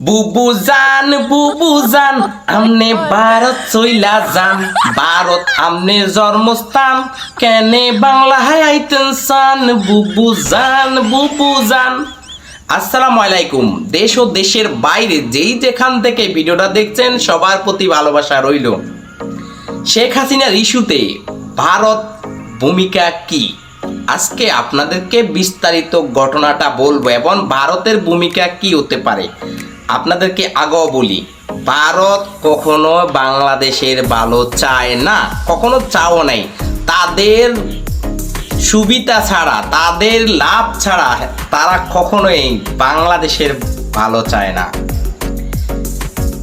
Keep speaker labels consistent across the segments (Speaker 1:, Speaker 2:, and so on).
Speaker 1: বুবুজান আমনে ভারত চইলা যান, ভারত আমনের জন্মস্থান, কেনে বাংলায় আইতেন সান। বুবুজান। আসসালামু আলাইকুম। দেশ ও দেশের বাইরে যেই যেখান থেকে ভিডিওটা দেখছেন সবার প্রতি ভালোবাসা রইল। শেখ হাসিনার ইস্যুতে ভারত ভূমিকা কি, আজকে আপনাদেরকে বিস্তারিত ঘটনাটা বলবো এবং ভারতের ভূমিকা কি হতে পারে। আপনাদেরকে আগেও বলি, ভারত কখনো বাংলাদেশের ভালো চায় না, কখনো চাও নাই। তাদের সুবিধা ছাড়া, তাদের লাভ ছাড়া তারা কখনোই বাংলাদেশের ভালো চায় না।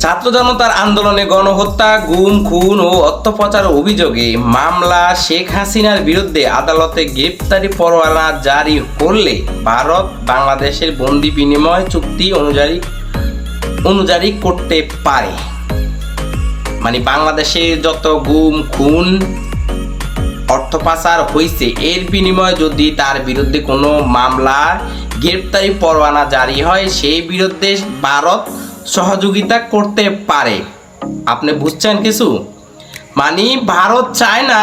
Speaker 1: ছাত্র জনতার আন্দোলনে গণহত্যা, গুম, খুন ও অর্থপাচার অভিযোগে মামলা শেখ হাসিনার বিরুদ্ধে আদালতে গ্রেপ্তারি পরোয়ানা জারি করলে ভারত বাংলাদেশের বন্দি বিনিময় চুক্তি অনুযায়ী করতে পারে। মানে বাংলাদেশে যত গুম, খুন, অর্থ পাচার হয়েছে এর বিনিময়ে যদি তার বিরুদ্ধে কোনো মামলা গ্রেপ্তারি পরোয়ানা জারি হয়, সেই বিরুদ্ধে ভারত সহযোগিতা করতে পারে। আপনি বুঝছেন কিছু? মানে ভারত চায় না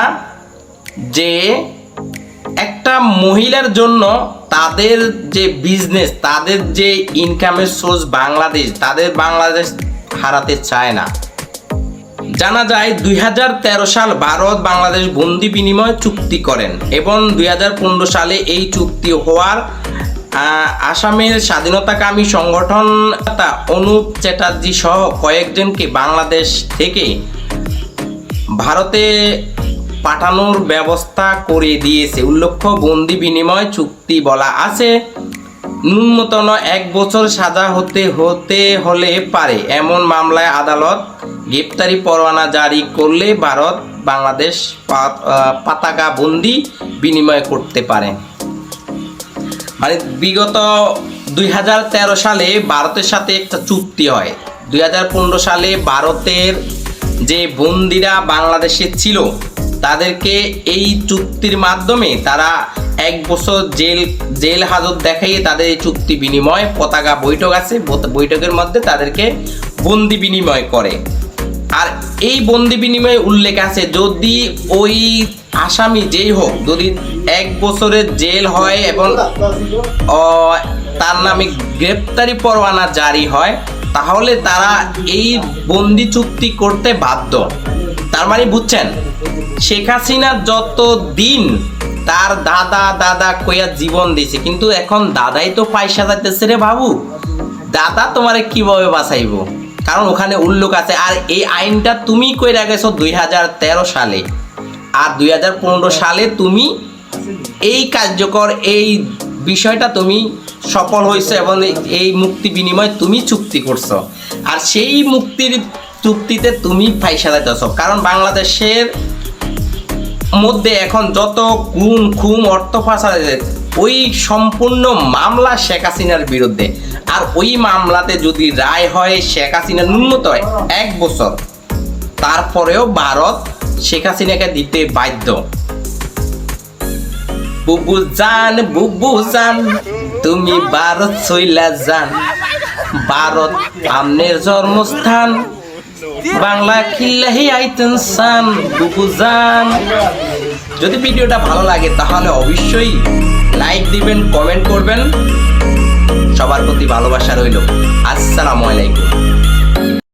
Speaker 1: যে একটা মহিলার জন্য তাদের যে বিজনেস, তাদের যে ইনকামের সোর্স বাংলাদেশ, তাদের বাংলাদেশ হারাতে চায় না। জানা যায় 2013 সাল ভারত বাংলাদেশ বন্দি বিনিময় চুক্তি করেন এবং 2015 সালে এই চুক্তি হওয়ার আসামের স্বাধীনতাকামী সংগঠন অনুপ চ্যাটার্জি সহ কয়েকজনকে বাংলাদেশ থেকে ভারতে পাঠানোর ব্যবস্থা করে দিয়েছে। উল্লেখ্য, বন্দি বিনিময় চুক্তি বলা আছে ন্যূনতম 1 বছর সাজা হতে হলে পারে এমন মামলায় আদালত গ্রেপ্তারি পরোয়ানা জারি করলে ভারত বাংলাদেশ পতাকা বন্দি বিনিময় করতে পারে। মানে বিগত 2013 সালে ভারতের সাথে একটা চুক্তি হয়। 2015 সালে ভারতের যে বন্দিরা বাংলাদেশে ছিল তাদেরকে এই চুক্তির মাধ্যমে তারা 1 বছর জেল হাজত দেখাইয়ে তাদের এই চুক্তি বিনিময় পতাকা বৈঠক আছে, বৈঠকের মধ্যে তাদেরকে বন্দি বিনিময় করে। আর এই বন্দি বিনিময়ে উল্লেখ আছে, যদি ওই আসামি যেই হোক যদি 1 বছরের জেল হয় এবং তার নামে গ্রেপ্তারি পরোয়ানা জারি হয়, তাহলে তারা এই বন্দি চুক্তি করতে বাধ্য। তার মানে বুঝছেন, শেখ হাসিনা যত দিন তার দাদা কইয়া জীবন দিয়েছে, কিন্তু এখন দাদাই তো পয়সা যাইতেছে রে বাবু। দাদা তোমারে কিভাবে বাঁচাইবো? কারণ ওখানে উল্লেখ আছে। আর এই আইনটা তুমি কইরা গেছো 2013 সালে, আর 2015 সালে তুমি এই কার্যকর এই বিষয়টা তুমি সফল হয়েছে এবং এই মুক্তি বিনিময় তুমি চুক্তি করছো। আর সেই মুক্তির চুক্তিতে তুমি পয়সা দিতেছ, কারণ বাংলাদেশের মধ্যে এখন যত গুম, খুন, অর্থ পাচার, ওই সম্পূর্ণ মামলা শেখ হাসিনার বিরুদ্ধে। আর ওই মামলাতে যদি রায় হয় শেখ হাসিনা ন্যূনতম 1 বছর, তারপরেও ভারত শেখ হাসিনাকে দিতে বাধ্য। বুবুজান তুমি ভারত চইলা যান, ভারত আমনের জন্মস্থান, বাংলা খিল্লাহি আইতেন সান। বুবুজান। যদি ভিডিওটা ভালো লাগে তাহলে অবশ্যই লাইক দিবেন, কমেন্ট করবেন। সবার প্রতি ভালোবাসা রইল। আসসালামু আলাইকুম।